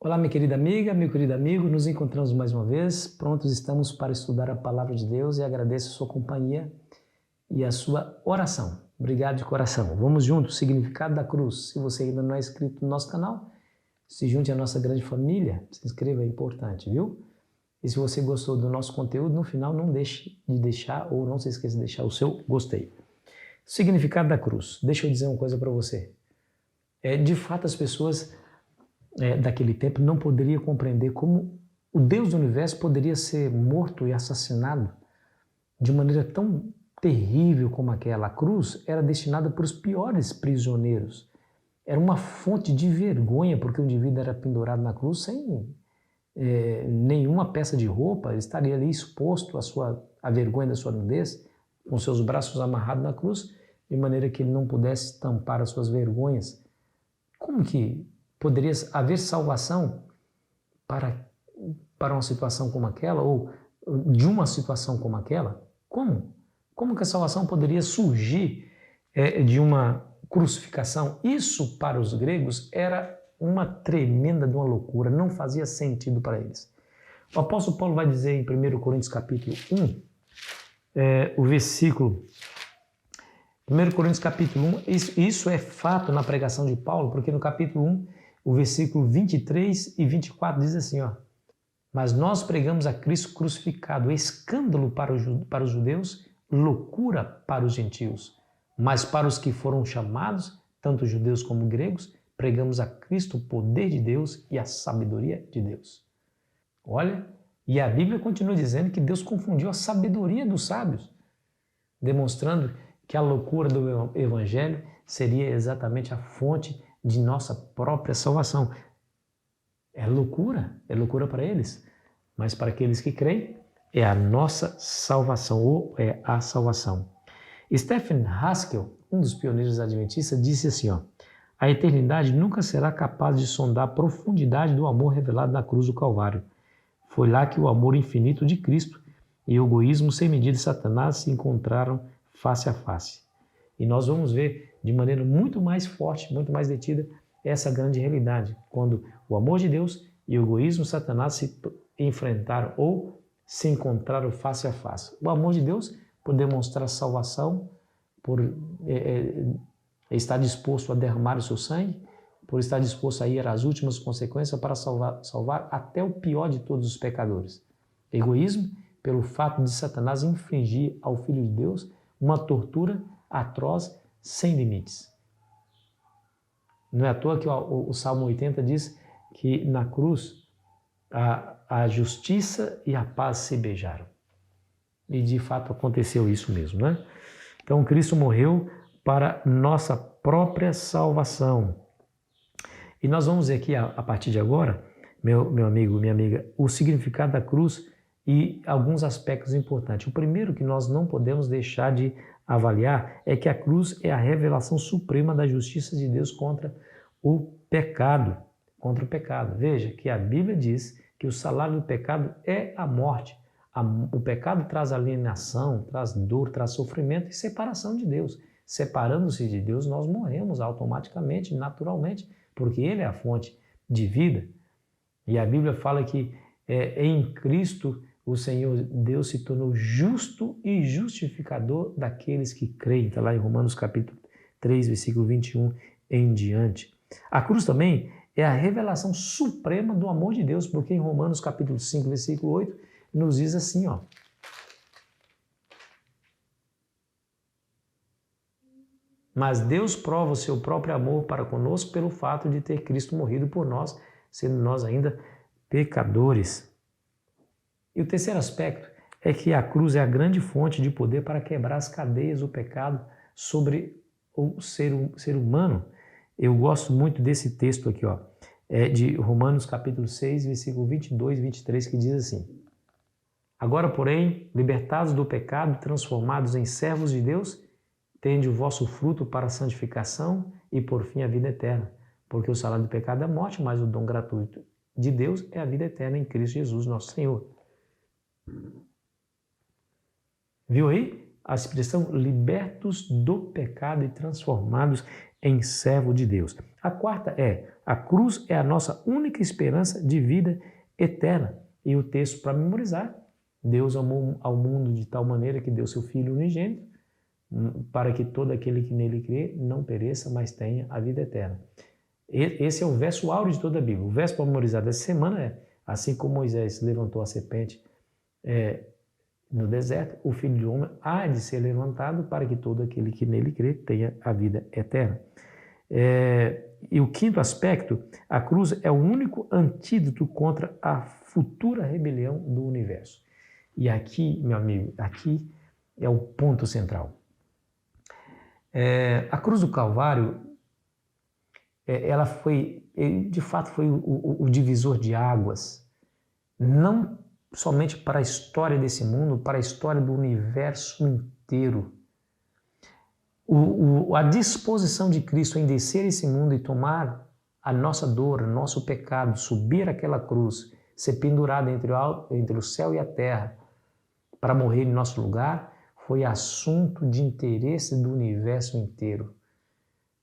Olá, minha querida amiga, meu querido amigo, nos encontramos mais uma vez, prontos estamos para estudar a Palavra de Deus e agradeço a sua companhia e a sua oração. Obrigado de coração. Vamos juntos, significado da cruz. Se você ainda não é inscrito no nosso canal, se junte à nossa grande família, se inscreva, é importante, viu? E se você gostou do nosso conteúdo, no final não deixe de deixar, ou não se esqueça de deixar o seu gostei. Significado da cruz. Deixa eu dizer uma coisa para você. De fato, as pessoas daquele tempo não poderiam compreender como o Deus do universo poderia ser morto e assassinado de maneira tão terrível como aquela. A cruz era destinada para os piores prisioneiros. Era uma fonte de vergonha, porque o indivíduo era pendurado na cruz sem nenhuma peça de roupa, ele estaria ali exposto à vergonha da sua nudez, com seus braços amarrados na cruz, de maneira que ele não pudesse tampar as suas vergonhas. Como que poderia haver salvação para uma situação como aquela, ou de uma situação como aquela? Como? Como que a salvação poderia surgir de uma crucificação? Isso, para os gregos, era uma tremenda de uma loucura, não fazia sentido para eles. O apóstolo Paulo vai dizer em 1 Coríntios capítulo 1, o versículo 1 Coríntios capítulo 1, isso é fato na pregação de Paulo, porque no capítulo 1, o versículo 23 e 24 diz assim, ó: mas nós pregamos a Cristo crucificado, escândalo para os judeus, loucura para os gentios. Mas para os que foram chamados, tanto judeus como gregos, pregamos a Cristo o poder de Deus e a sabedoria de Deus. Olha, e a Bíblia continua dizendo que Deus confundiu a sabedoria dos sábios, demonstrando que a loucura do Evangelho seria exatamente a fonte de nossa própria salvação. É loucura para eles, mas para aqueles que creem, é a nossa salvação, ou é a salvação. Stephen Haskell, um dos pioneiros adventistas, disse assim, ó: a eternidade nunca será capaz de sondar a profundidade do amor revelado na cruz do Calvário. Foi lá que o amor infinito de Cristo e o egoísmo sem medida de Satanás se encontraram face a face. E nós vamos ver de maneira muito mais forte, muito mais detida, essa grande realidade, quando o amor de Deus e o egoísmo de Satanás se enfrentaram ou se encontraram face a face. O amor de Deus por demonstrar salvação, por estar disposto a derramar o seu sangue, por estar disposto a ir às últimas consequências para salvar até o pior de todos os pecadores. Egoísmo pelo fato de Satanás infligir ao Filho de Deus uma tortura atroz sem limites. Não é à toa que o Salmo 80 diz que na cruz a justiça e a paz se beijaram. E de fato aconteceu isso mesmo, né? Então Cristo morreu para nossa própria salvação. E nós vamos ver aqui, a partir de agora, meu amigo, minha amiga, o significado da cruz e alguns aspectos importantes. O primeiro que nós não podemos deixar de avaliar é que a cruz é a revelação suprema da justiça de Deus contra o pecado. Veja que a Bíblia diz que o salário do pecado é a morte. O pecado traz alienação, traz dor, traz sofrimento e separação de Deus. Separando-se de Deus, nós morremos automaticamente, naturalmente, porque Ele é a fonte de vida. E a Bíblia fala que em Cristo o Senhor Deus se tornou justo e justificador daqueles que creem. Está lá em Romanos capítulo 3, versículo 21 em diante. A cruz também é a revelação suprema do amor de Deus, porque em Romanos capítulo 5, versículo 8, nos diz assim, ó: mas Deus prova o seu próprio amor para conosco pelo fato de ter Cristo morrido por nós, sendo nós ainda pecadores. E o terceiro aspecto é que a cruz é a grande fonte de poder para quebrar as cadeias do pecado sobre o ser humano. Eu gosto muito desse texto aqui, ó, de Romanos capítulo 6, versículo 22 e 23, que diz assim: agora, porém, libertados do pecado, transformados em servos de Deus, tende o vosso fruto para a santificação e, por fim, a vida eterna. Porque o salário do pecado é a morte, mas o dom gratuito de Deus é a vida eterna em Cristo Jesus, nosso Senhor. Viu aí? A expressão libertos do pecado e transformados em servo de Deus. A quarta é: a cruz é a nossa única esperança de vida eterna. E o texto para memorizar: Deus amou ao mundo de tal maneira que deu seu Filho unigênito, para que todo aquele que nele crê não pereça, mas tenha a vida eterna. Esse é o verso áureo de toda a Bíblia. O verso para memorizar dessa semana é: assim como Moisés levantou a serpente no deserto, o Filho do Homem há de ser levantado para que todo aquele que nele crê tenha a vida eterna. E o quinto aspecto: a cruz é o único antídoto contra a futura rebelião do universo. E aqui, meu amigo, aqui é o ponto central. A cruz do Calvário, ela foi, de fato, foi o divisor de águas, não somente para a história desse mundo, para a história do universo inteiro. A disposição de Cristo em descer esse mundo e tomar a nossa dor, nosso pecado, subir aquela cruz, ser pendurado entre o céu e a terra para morrer em nosso lugar, foi assunto de interesse do universo inteiro.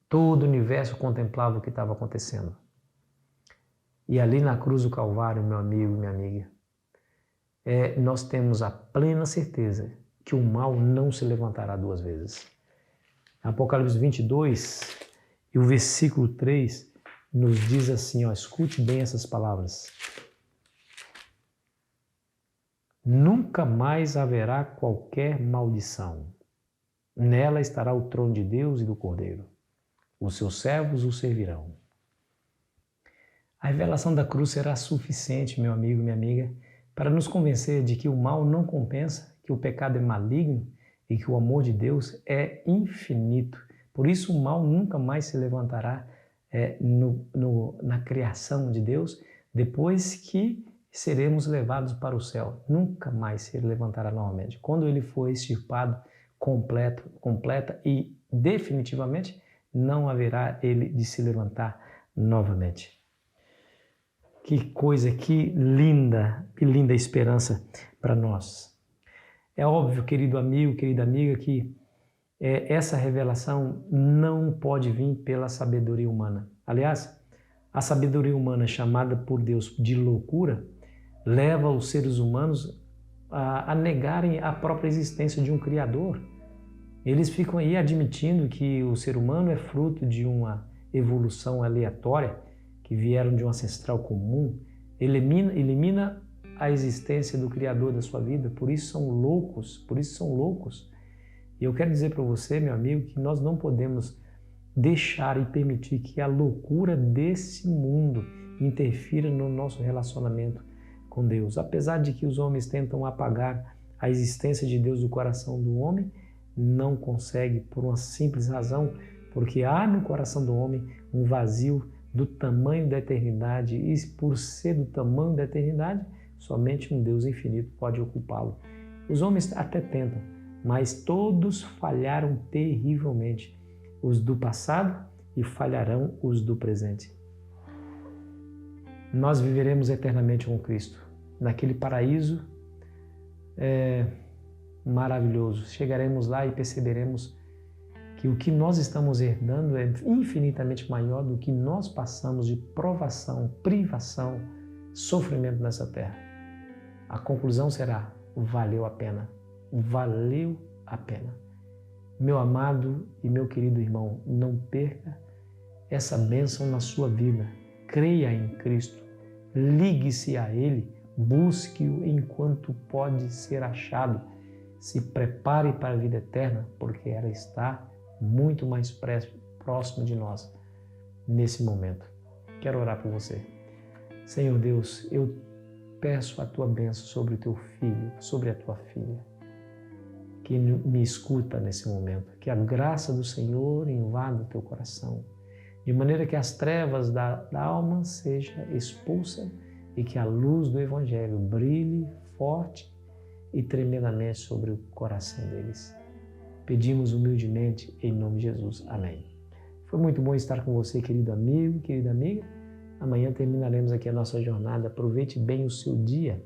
Todo o universo contemplava o que estava acontecendo. E ali na cruz do Calvário, meu amigo e minha amiga, nós temos a plena certeza que o mal não se levantará duas vezes. Apocalipse 22 e o versículo 3 nos diz assim, escute bem essas palavras: nunca mais haverá qualquer maldição. Nela estará o trono de Deus e do Cordeiro. Os seus servos o servirão. A revelação da cruz será suficiente, meu amigo e minha amiga, para nos convencer de que o mal não compensa, que o pecado é maligno e que o amor de Deus é infinito. Por isso o mal nunca mais se levantará na criação de Deus, depois que seremos levados para o céu. Nunca mais se levantará novamente. Quando ele for extirpado completa e definitivamente, não haverá ele de se levantar novamente. Que coisa, que linda esperança para nós. É óbvio, querido amigo, querida amiga, que essa revelação não pode vir pela sabedoria humana. Aliás, a sabedoria humana chamada por Deus de loucura leva os seres humanos a negarem a própria existência de um Criador. Eles ficam aí admitindo que o ser humano é fruto de uma evolução aleatória, que vieram de um ancestral comum, elimina a existência do Criador da sua vida, por isso são loucos. E eu quero dizer para você, meu amigo, que nós não podemos deixar e permitir que a loucura desse mundo interfira no nosso relacionamento com Deus. Apesar de que os homens tentam apagar a existência de Deus do coração do homem, não consegue por uma simples razão, porque há no coração do homem um vazio do tamanho da eternidade, e por ser do tamanho da eternidade, somente um Deus infinito pode ocupá-lo. Os homens até tentam, mas todos falharam terrivelmente, os do passado e falharão os do presente. Nós viveremos eternamente com Cristo, naquele paraíso maravilhoso. Chegaremos lá e perceberemos que o que nós estamos herdando é infinitamente maior do que nós passamos de provação, privação, sofrimento nessa terra. A conclusão será: valeu a pena. Valeu a pena. Meu amado e meu querido irmão, não perca essa bênção na sua vida. Creia em Cristo, ligue-se a Ele, busque-o enquanto pode ser achado. Se prepare para a vida eterna, porque ela está muito mais próximo de nós nesse momento. Quero orar por você. Senhor Deus, eu peço a tua bênção sobre o teu filho, sobre a tua filha, que me escuta nesse momento. Que a graça do Senhor invada o teu coração, de maneira que as trevas da alma seja expulsa e que a luz do Evangelho brilhe forte e tremendamente sobre o coração deles. Pedimos humildemente em nome de Jesus. Amém. Foi muito bom estar com você, querido amigo, querida amiga. Amanhã terminaremos aqui a nossa jornada. Aproveite bem o seu dia.